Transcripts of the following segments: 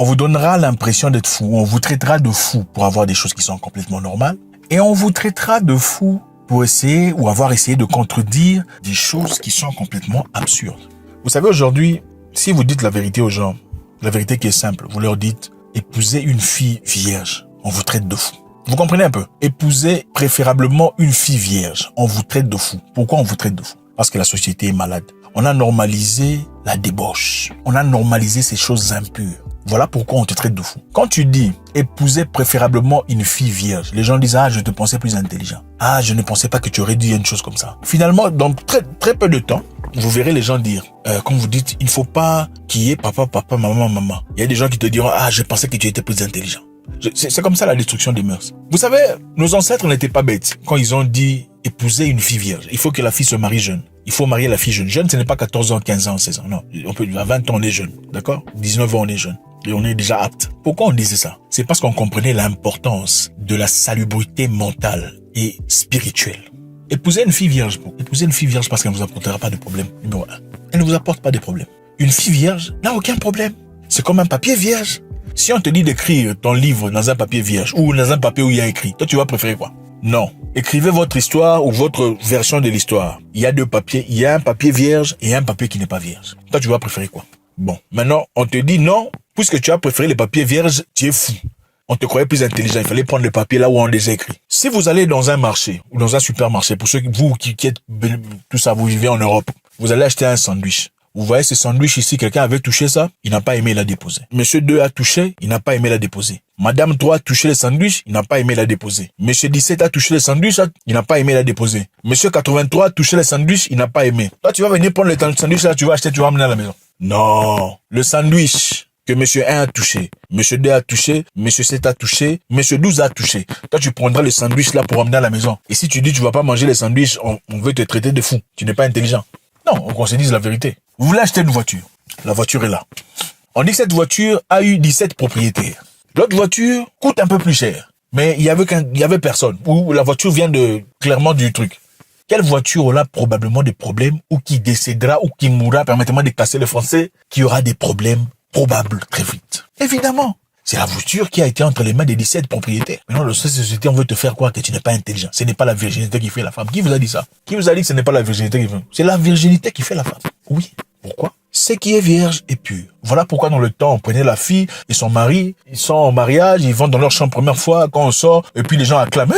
On vous donnera l'impression d'être fou. On vous traitera de fou pour avoir des choses qui sont complètement normales. Et on vous traitera de fou pour essayer ou avoir essayé de contredire des choses qui sont complètement absurdes. Vous savez, aujourd'hui, si vous dites la vérité aux gens, la vérité qui est simple, vous leur dites « épousez une fille vierge », on vous traite de fou. Vous comprenez un peu? Épousez préférablement une fille vierge, on vous traite de fou. Pourquoi on vous traite de fou? Parce que la société est malade. On a normalisé la débauche. On a normalisé ces choses impures. Voilà pourquoi on te traite de fou. Quand tu dis « épousez préférablement une fille vierge », les gens disent « ah, je te pensais plus intelligent. Ah, je ne pensais pas que tu aurais dit une chose comme ça. » Finalement, dans très peu de temps, vous verrez les gens dire, quand vous dites « il ne faut pas qu'il y ait papa, papa, maman, maman ». Il y a des gens qui te diront « ah, je pensais que tu étais plus intelligent. » C'est comme ça la destruction des mœurs. Vous savez, nos ancêtres n'étaient pas bêtes quand ils ont dit « épouser une fille vierge ». Il faut que la fille se marie jeune. Il faut marier la fille jeune. Jeune, ce n'est pas 14 ans, 15 ans, 16 ans. Non, à 20 ans, on est jeune. D'accord? 19 ans, on est jeune. Et on est déjà apte. Pourquoi on disait ça? C'est parce qu'on comprenait l'importance de la salubrité mentale et spirituelle. Épouser une fille vierge. Épouser une fille vierge parce qu'elle ne vous apportera pas de problème. Numéro 1. Elle ne vous apporte pas de problème. Une fille vierge n'a aucun problème. C'est comme un papier vierge. Si on te dit d'écrire ton livre dans un papier vierge ou dans un papier où il y a écrit, toi tu vas préférer quoi? Non. Écrivez votre histoire ou votre version de l'histoire. Il y a deux papiers. Il y a un papier vierge et un papier qui n'est pas vierge. Toi tu vas préférer quoi? Bon. Maintenant, on te dit non. Puisque tu as préféré les papiers vierges, tu es fou. On te croyait plus intelligent. Il fallait prendre le papier là où on les a écrits. Si vous allez dans un marché ou dans un supermarché, pour ceux vous qui êtes tout ça, vous vivez en Europe, vous allez acheter un sandwich. Vous voyez ce sandwich ici, quelqu'un avait touché ça, il n'a pas aimé la déposer. Monsieur 2 a touché, il n'a pas aimé la déposer. Madame 3 a touché le sandwich, il n'a pas aimé la déposer. Monsieur 17 a touché le sandwich, il n'a pas aimé la déposer. Monsieur 83 a touché le sandwich, il n'a pas aimé. Toi, tu vas venir prendre le sandwich là, tu vas acheter, tu vas amener à la maison. Non, le sandwich que monsieur 1 a touché, monsieur 2 a touché, monsieur 7 a touché, monsieur 12 a touché. Toi, tu prendras le sandwich là pour amener à la maison. Et si tu dis tu vas pas manger les sandwichs, on veut te traiter de fou. Tu n'es pas intelligent. Non, on se dise la vérité. Vous voulez acheter une voiture. La voiture est là. On dit que cette voiture a eu 17 propriétaires. L'autre voiture coûte un peu plus cher. Mais il y avait personne. Ou la voiture vient clairement du truc. Quelle voiture aura probablement des problèmes ou qui décédera ou qui mourra, permettez-moi de casser le français, qui aura des problèmes probables très vite? Évidemment. C'est la voiture qui a été entre les mains des 17 propriétaires. Maintenant, dans cette société, on veut te faire croire que tu n'es pas intelligent. Ce n'est pas la virginité qui fait la femme. Qui vous a dit ça? Qui vous a dit que ce n'est pas la virginité qui fait? C'est la virginité qui fait la femme. Oui. Pourquoi? Ce qui est vierge est pur. Voilà pourquoi dans le temps, on prenait la fille et son mari, ils sont en mariage, ils vont dans leur chambre première fois, quand on sort, et puis les gens acclament.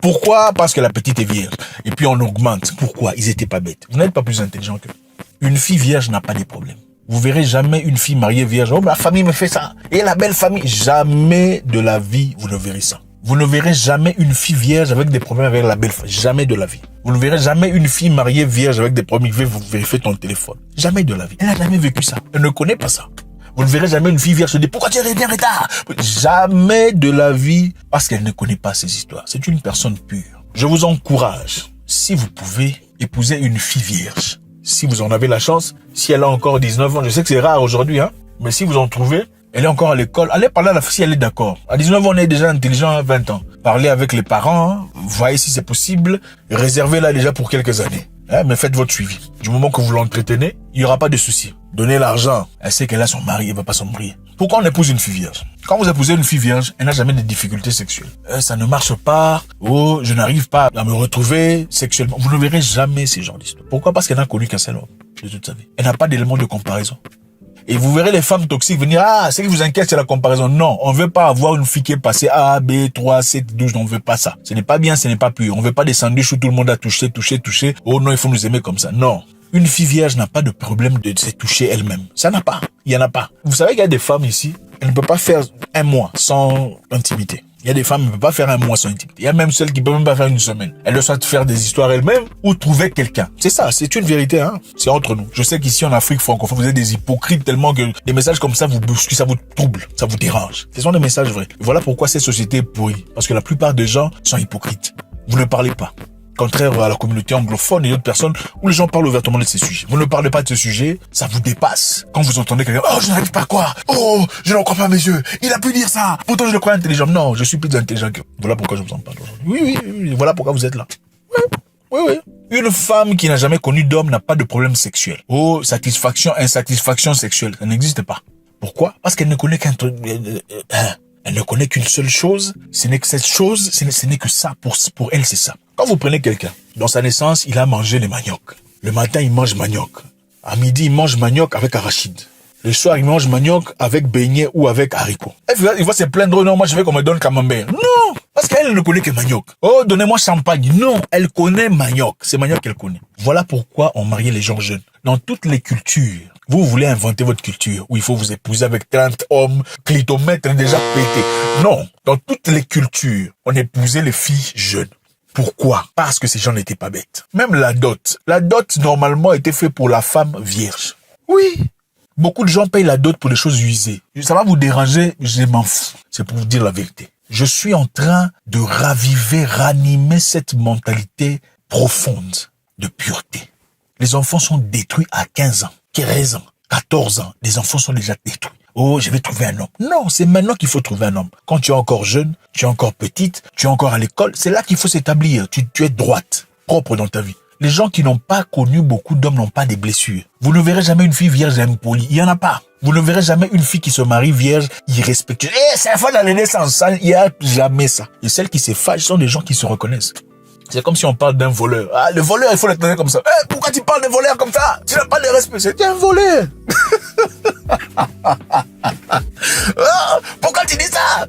Pourquoi? Parce que la petite est vierge. Et puis on augmente. Pourquoi? Ils étaient pas bêtes. Vous n'êtes pas plus intelligent qu'eux. Une fille vierge n'a pas de problème. Vous verrez jamais une fille mariée vierge. Oh, ma famille me fait ça. Et la belle famille. Jamais de la vie, vous ne verrez ça. Vous ne verrez jamais une fille vierge avec des problèmes avec la belle famille. Jamais de la vie. Vous ne verrez jamais une fille mariée vierge avec des problèmes. Vous vérifiez ton téléphone. Jamais de la vie. Elle n'a jamais vécu ça. Elle ne connaît pas ça. Vous ne verrez jamais une fille vierge se dire pourquoi tu es bien en retard. Jamais de la vie. Parce qu'elle ne connaît pas ces histoires. C'est une personne pure. Je vous encourage, si vous pouvez, épouser une fille vierge. Si vous en avez la chance, si elle a encore 19 ans, je sais que c'est rare aujourd'hui, hein, mais si vous en trouvez, elle est encore à l'école, allez parler à la fille si elle est d'accord. À 19 ans, on est déjà intelligent à 20 ans. Parlez avec les parents, hein, voyez si c'est possible, réservez-la déjà pour quelques années. Hein, mais faites votre suivi. Du moment que vous l'entretenez, il n'y aura pas de souci. Donnez l'argent. Elle sait qu'elle a son mari, elle ne va pas s'embrouiller. Pourquoi on épouse une fille vierge? Quand vous épousez une fille vierge, elle n'a jamais de difficultés sexuelles. Ça ne marche pas. Oh, je n'arrive pas à me retrouver sexuellement. Vous ne verrez jamais ces genres d'histoires. Pourquoi? Parce qu'elle n'a connu qu'un seul homme de toute sa vie. Elle n'a pas d'élément de comparaison. Et vous verrez les femmes toxiques venir, ah, ce qui vous inquiète, c'est la comparaison. Non, on veut pas avoir une fille qui est passée A, B, 3, 7, 12, on veut pas ça. Ce n'est pas bien, ce n'est pas pur. On veut pas des sandwichs où tout le monde a touché. Oh non, il faut nous aimer comme ça. Non. Une fille vierge n'a pas de problème de se toucher elle-même. Ça n'a pas. Il y en a pas. Vous savez qu'il y a des femmes ici, elles ne peuvent pas faire un mois sans intimité. Il y a des femmes qui ne peuvent pas faire un mois sans intimité. Il y a même celles qui ne peuvent même pas faire une semaine. Elles doivent soit faire des histoires elles-mêmes ou trouver quelqu'un. C'est ça, c'est une vérité, hein. C'est entre nous. Je sais qu'ici en Afrique francophone, vous êtes des hypocrites tellement que des messages comme ça vous bousculent, ça vous trouble, ça vous dérange. Ce sont des messages vrais. Voilà pourquoi cette société est pourrie. Parce que la plupart des gens sont hypocrites. Vous ne parlez pas. Contraire à la communauté anglophone et d'autres personnes où les gens parlent ouvertement de ces sujets. Vous ne parlez pas de ce sujet, ça vous dépasse. Quand vous entendez quelqu'un, oh, je n'arrive pas à croire. Oh, je n'en crois pas à mes yeux. Il a pu dire ça. Pourtant, je le crois intelligent. Non, je suis plus intelligent que vous. Voilà pourquoi je vous en parle aujourd'hui. Oui. Voilà pourquoi vous êtes là. Oui. Une femme qui n'a jamais connu d'homme n'a pas de problème sexuel. Oh, satisfaction, insatisfaction sexuelle. Ça n'existe pas. Pourquoi? Parce qu'elle ne connaît qu'un truc. Elle ne connaît qu'une seule chose. Ce n'est que cette chose, ce n'est que ça. Pour elle, c'est ça. Quand vous prenez quelqu'un, dans sa naissance, il a mangé les manioc. Le matin, il mange manioc. À midi, il mange manioc avec arachide. Le soir, il mange manioc avec beignet ou avec haricot. Il va se plaindre, non, moi je veux qu'on me donne camembert. Non, parce qu'elle ne connaît que manioc. Oh, donnez-moi champagne. Non, elle connaît manioc. C'est manioc qu'elle connaît. Voilà pourquoi on mariait les gens jeunes. Dans toutes les cultures, vous voulez inventer votre culture où il faut vous épouser avec 30 hommes, clitomètre déjà pété. Non, dans toutes les cultures, on épousait les filles jeunes. Pourquoi? Parce que ces gens n'étaient pas bêtes. Même la dot. La dot, normalement, était faite pour la femme vierge. Oui. Beaucoup de gens payent la dot pour des choses usées. Ça va vous déranger, je m'en fous. C'est pour vous dire la vérité. Je suis en train de ranimer cette mentalité profonde de pureté. Les enfants sont détruits à 15 ans, 13 ans, 14 ans. Les enfants sont déjà détruits. Oh, je vais trouver un homme. Non, c'est maintenant qu'il faut trouver un homme. Quand tu es encore jeune, tu es encore petite, tu es encore à l'école, c'est là qu'il faut s'établir. Tu es droite, propre dans ta vie. Les gens qui n'ont pas connu beaucoup d'hommes n'ont pas des blessures. Vous ne verrez jamais une fille vierge impolie. Il y en a pas. Vous ne verrez jamais une fille qui se marie vierge, irrespectueuse. C'est la fin de la naissance. Il n'y a jamais ça. Et celles qui se fâchent sont des gens qui se reconnaissent. C'est comme si on parle d'un voleur. Ah, le voleur, il faut le tenir comme ça. Pourquoi tu parles de voleur comme ça? Tu n'as pas de respect. C'est un voleur. Pourquoi tu dis ça?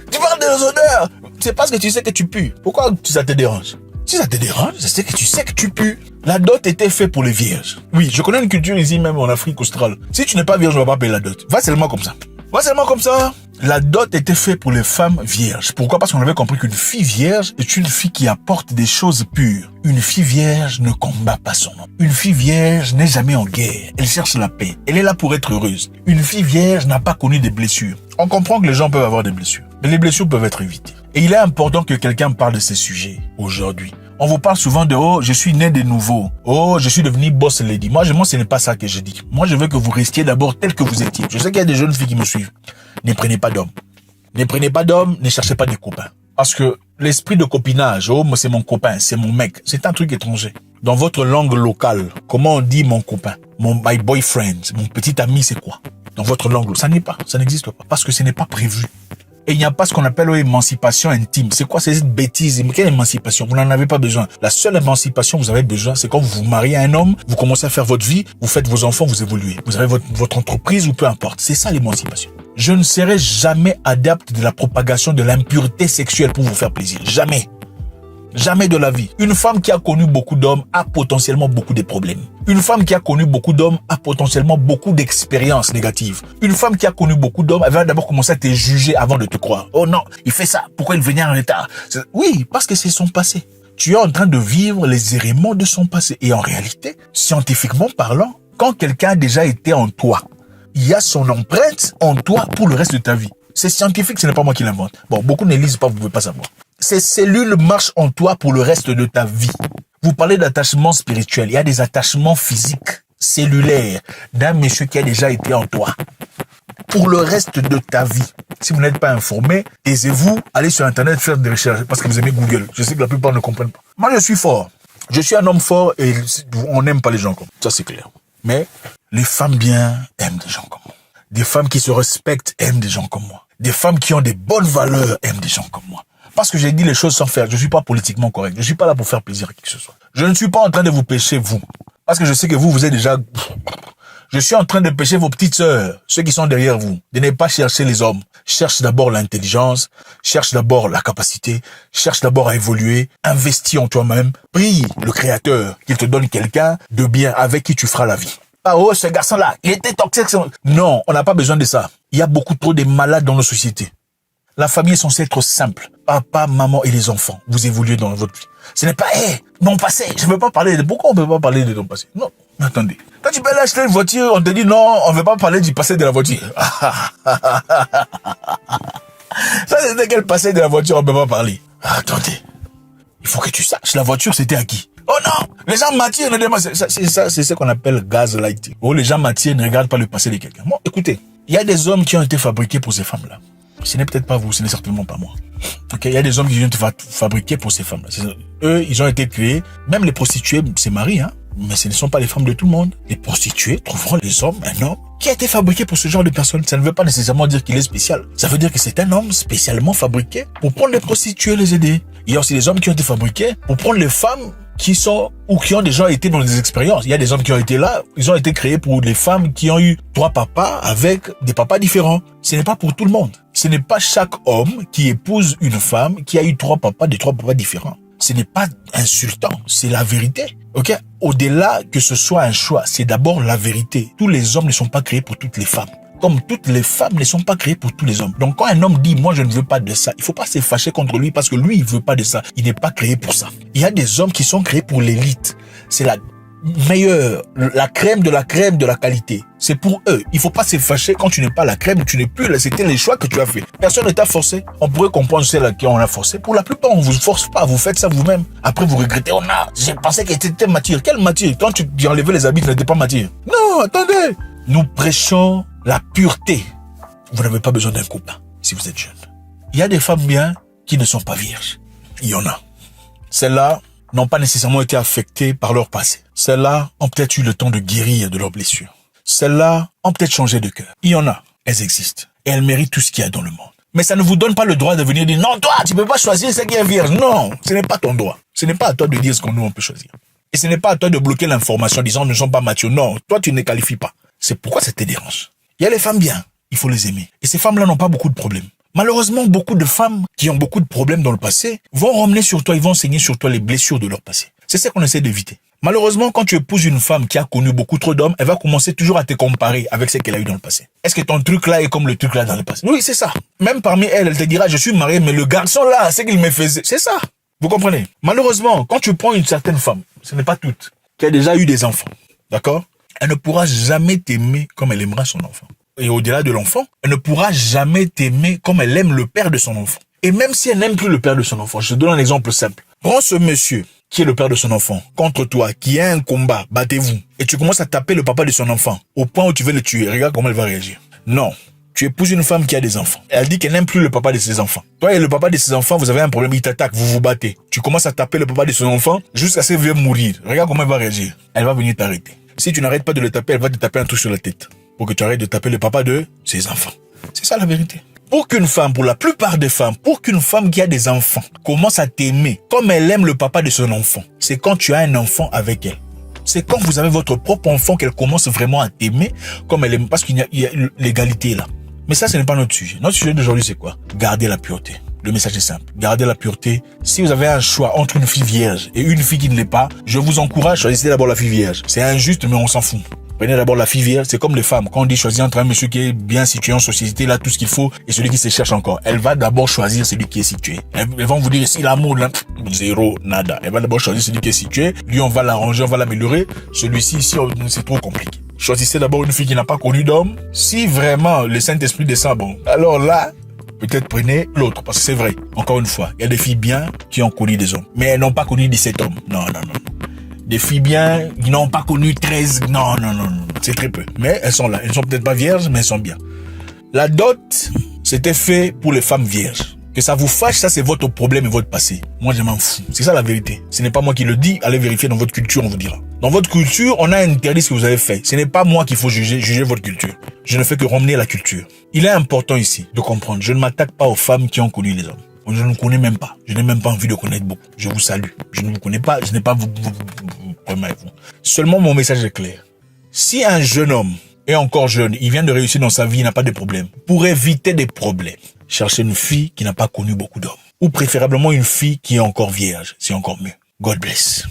Tu parles de odeurs. C'est parce que tu sais que tu pues. Pourquoi ça te dérange? Si ça te dérange, c'est que tu sais que tu pues. La dot était faite pour les vierges. Oui, je connais une culture ici même en Afrique australe. Si tu n'es pas vierge, on va pas payer la dot. Va seulement comme ça. Va seulement comme ça. La dot était faite pour les femmes vierges. Pourquoi? Parce qu'on avait compris qu'une fille vierge est une fille qui apporte des choses pures. Une fille vierge ne combat pas son homme. Une fille vierge n'est jamais en guerre. Elle cherche la paix. Elle est là pour être heureuse. Une fille vierge n'a pas connu des blessures. On comprend que les gens peuvent avoir des blessures. Mais les blessures peuvent être évitées. Et il est important que quelqu'un parle de ces sujets aujourd'hui. On vous parle souvent de « Oh, je suis né de nouveau. Oh, je suis devenu boss lady. » Moi, ce n'est pas ça que je dis. Moi, je veux que vous restiez d'abord tel que vous étiez. Je sais qu'il y a des jeunes filles qui me suivent. Ne prenez pas d'hommes. Ne prenez pas d'hommes, ne cherchez pas des copains. Parce que l'esprit de copinage, oh, c'est mon copain, c'est mon mec, c'est un truc étranger. Dans votre langue locale, comment on dit mon copain? My boyfriend, mon petit ami, c'est quoi? Dans votre langue, ça n'est pas, ça n'existe pas. Parce que ce n'est pas prévu. Et il n'y a pas ce qu'on appelle émancipation intime. C'est quoi cette bêtise? Quelle émancipation? Vous n'en avez pas besoin. La seule émancipation que vous avez besoin, c'est quand vous vous mariez à un homme, vous commencez à faire votre vie, vous faites vos enfants, vous évoluez. Vous avez votre entreprise ou peu importe. C'est ça l'émancipation. Je ne serai jamais adepte de la propagation de l'impureté sexuelle pour vous faire plaisir. Jamais. Jamais de la vie. Une femme qui a connu beaucoup d'hommes a potentiellement beaucoup de problèmes. Une femme qui a connu beaucoup d'hommes a potentiellement beaucoup d'expériences négatives. Une femme qui a connu beaucoup d'hommes, elle va d'abord commencer à te juger avant de te croire. Oh non, il fait ça. Pourquoi il venait en retard? Oui, parce que c'est son passé. Tu es en train de vivre les éléments de son passé. Et en réalité, scientifiquement parlant, quand quelqu'un a déjà été en toi, il y a son empreinte en toi pour le reste de ta vie. C'est scientifique, ce n'est pas moi qui l'invente. Bon, beaucoup ne lisent pas, vous ne pouvez pas savoir. Ces cellules marchent en toi pour le reste de ta vie. Vous parlez d'attachement spirituel. Il y a des attachements physiques, cellulaires, d'un monsieur qui a déjà été en toi. Pour le reste de ta vie. Si vous n'êtes pas informé, taisez-vous, allez sur Internet faire des recherches parce que vous aimez Google. Je sais que la plupart ne comprennent pas. Moi, je suis fort. Je suis un homme fort et on n'aime pas les gens comme ça, c'est clair. Mais les femmes bien aiment des gens comme moi. Des femmes qui se respectent aiment des gens comme moi. Des femmes qui ont des bonnes valeurs aiment des gens comme moi. Parce que j'ai dit les choses sans faire. Je ne suis pas politiquement correct. Je ne suis pas là pour faire plaisir à qui que ce soit. Je ne suis pas en train de vous pêcher, vous. Parce que je sais que vous êtes déjà... Je suis en train de pêcher vos petites sœurs, ceux qui sont derrière vous. De ne pas chercher les hommes. Cherche d'abord l'intelligence, cherche d'abord la capacité, cherche d'abord à évoluer, investis en toi-même. Prie le Créateur qu'il te donne quelqu'un de bien avec qui tu feras la vie. Ah oh, ce garçon-là, il était toxique. Non, on n'a pas besoin de ça. Il y a beaucoup trop de malades dans nos sociétés. La famille est censée être simple. Papa, maman et les enfants. Vous évoluez dans votre vie. Ce n'est pas, mon passé. Je ne veux pas parler de... Pourquoi on ne peut pas parler de ton passé? Non, mais attendez. Quand tu peux aller acheter une voiture, on te dit non, on ne veut pas parler du passé de la voiture. Ça, c'était quel passé de la voiture, on ne peut pas parler? Attendez. Il faut que tu saches, la voiture, c'était à qui? Oh non! Les gens m'attirent, c'est ce qu'on appelle gaslighting. Oh, les gens m'attirent, ne regardent pas le passé de quelqu'un. Bon, écoutez, il y a des hommes qui ont été fabriqués pour ces femmes-là. Ce n'est peut-être pas vous, ce n'est certainement pas moi. Ok, il y a des hommes qui ont été fabriqués pour ces femmes-là. Eux, ils ont été créés. Même les prostituées se marient, hein. Mais ce ne sont pas les femmes de tout le monde. Les prostituées trouveront les hommes, un homme qui a été fabriqué pour ce genre de personnes. Ça ne veut pas nécessairement dire qu'il est spécial. Ça veut dire que c'est un homme spécialement fabriqué pour prendre les prostituées et les aider. Il y a aussi des hommes qui ont été fabriqués pour prendre les femmes qui sont ou qui ont déjà été dans des expériences. Il y a des hommes qui ont été là, ils ont été créés pour les femmes qui ont eu 3 papas avec des papas différents. Ce n'est pas pour tout le monde. Ce n'est pas chaque homme qui épouse une femme qui a eu 3 papas, des 3 papas différents. Ce n'est pas insultant, c'est la vérité. Ok? Au-delà que ce soit un choix, c'est d'abord la vérité. Tous les hommes ne sont pas créés pour toutes les femmes. Comme toutes les femmes ne sont pas créées pour tous les hommes. Donc quand un homme dit « moi je ne veux pas de ça », il faut pas se fâcher contre lui parce que lui il veut pas de ça. Il n'est pas créé pour ça. Il y a des hommes qui sont créés pour l'élite. C'est la meilleure, la crème de la qualité. C'est pour eux. Il faut pas se fâcher quand tu n'es pas la crème, tu n'es plus là. C'était les choix que tu as fait. Personne ne t'a forcé. On pourrait comprendre celle à qui on a forcé. Pour la plupart, on vous force pas. Vous faites ça vous-même. Après, vous regrettez. J'ai pensé qu'elle était mature. Quelle mature? Quand tu enlevais les habits, tu n'étais pas mature. Non, attendez. Nous prêchons la pureté. Vous n'avez pas besoin d'un copain si vous êtes jeune. Il y a des femmes bien qui ne sont pas vierges. Il y en a. Celles-là n'ont pas nécessairement été affectées par leur passé. Celles-là ont peut-être eu le temps de guérir de leurs blessures. Celles-là ont peut-être changé de cœur. Il y en a. Elles existent. Et elles méritent tout ce qu'il y a dans le monde. Mais ça ne vous donne pas le droit de venir dire « Non, toi, tu peux pas choisir ce qui est vierge. » Non, ce n'est pas ton droit. Ce n'est pas à toi de dire ce qu'on nous on peut choisir. Et ce n'est pas à toi de bloquer l'information en disant « Nous ne sommes pas matures. » Non, toi, tu ne qualifies pas. C'est pourquoi ça te dérange. Il y a les femmes bien. Il faut les aimer. Et ces femmes-là n'ont pas beaucoup de problèmes. Malheureusement, beaucoup de femmes qui ont beaucoup de problèmes dans le passé vont ramener sur toi, ils vont enseigner sur toi les blessures de leur passé. C'est ça qu'on essaie d'éviter. Malheureusement, quand tu épouses une femme qui a connu beaucoup trop d'hommes, elle va commencer toujours à te comparer avec ce qu'elle a eu dans le passé. Est-ce que ton truc là est comme le truc là dans le passé? Oui, c'est ça. Même parmi elles, elle te dira, je suis mariée, mais le garçon là, c'est qu'il me faisait. C'est ça. Vous comprenez? Malheureusement, quand tu prends une certaine femme, ce n'est pas toute, qui a déjà eu des enfants, d'accord? Elle ne pourra jamais t'aimer comme elle aimera son enfant. Et au-delà de l'enfant, elle ne pourra jamais t'aimer comme elle aime le père de son enfant. Et même si elle n'aime plus le père de son enfant, je te donne un exemple simple. Prends ce monsieur qui est le père de son enfant contre toi, qui a un combat, battez-vous, et tu commences à taper le papa de son enfant au point où tu veux le tuer. Regarde comment elle va réagir. Non. Tu épouses une femme qui a des enfants. Elle dit qu'elle n'aime plus le papa de ses enfants. Toi et le papa de ses enfants, vous avez un problème, il t'attaque, vous vous battez. Tu commences à taper le papa de son enfant jusqu'à ce qu'il veuille mourir. Regarde comment elle va réagir. Elle va venir t'arrêter. Si tu n'arrêtes pas de le taper, elle va te taper un truc sur la tête. Pour que tu arrêtes de taper le papa de ses enfants. C'est ça la vérité. Pour qu'une femme, pour la plupart des femmes, pour qu'une femme qui a des enfants commence à t'aimer comme elle aime le papa de son enfant, c'est quand tu as un enfant avec elle. C'est quand vous avez votre propre enfant qu'elle commence vraiment à t'aimer comme elle aime, parce qu'il y a l'égalité là. Mais ça, ce n'est pas notre sujet. Notre sujet d'aujourd'hui, c'est quoi? Garder la pureté. Le message est simple. Gardez la pureté. Si vous avez un choix entre une fille vierge et une fille qui ne l'est pas, je vous encourage, choisissez d'abord la fille vierge. C'est injuste, mais on s'en fout. Prenez d'abord la fille vierge. C'est comme les femmes. Quand on dit choisir entre un monsieur qui est bien situé en société, là, tout ce qu'il faut, et celui qui se cherche encore. Elle va d'abord choisir celui qui est situé. Elles vont vous dire, si l'amour, là, zéro, nada. Elle va d'abord choisir celui qui est situé. Lui, on va l'arranger, on va l'améliorer. Celui-ci, ici, c'est trop compliqué. Choisissez d'abord une fille qui n'a pas connu d'homme. Si vraiment le Saint-Esprit descend, bon, alors là, peut-être prenez l'autre, parce que c'est vrai. Encore une fois, il y a des filles bien qui ont connu des hommes. Mais elles n'ont pas connu 17 hommes. Non, non, non. Des filles bien qui n'ont pas connu 13. Non, non, non, non. C'est très peu. Mais elles sont là. Elles sont peut-être pas vierges, mais elles sont bien. La dot, c'était fait pour les femmes vierges. Que ça vous fâche, ça c'est votre problème et votre passé. Moi, je m'en fous. C'est ça la vérité. Ce n'est pas moi qui le dis. Allez vérifier dans votre culture, on vous dira. Dans votre culture, on a interdit ce que vous avez fait. Ce n'est pas moi qu'il faut juger votre culture. Je ne fais que ramener la culture. Il est important ici de comprendre. Je ne m'attaque pas aux femmes qui ont connu les hommes. Je ne vous connais même pas. Je n'ai même pas envie de connaître beaucoup. Je vous salue. Je ne vous connais pas. Je n'ai pas vous problème avec vous. Seulement mon message est clair. Si un jeune homme est encore jeune, il vient de réussir dans sa vie, il n'a pas de problème. Pour éviter des problèmes, cherchez une fille qui n'a pas connu beaucoup d'hommes. Ou préférablement une fille qui est encore vierge. C'est encore mieux. God bless.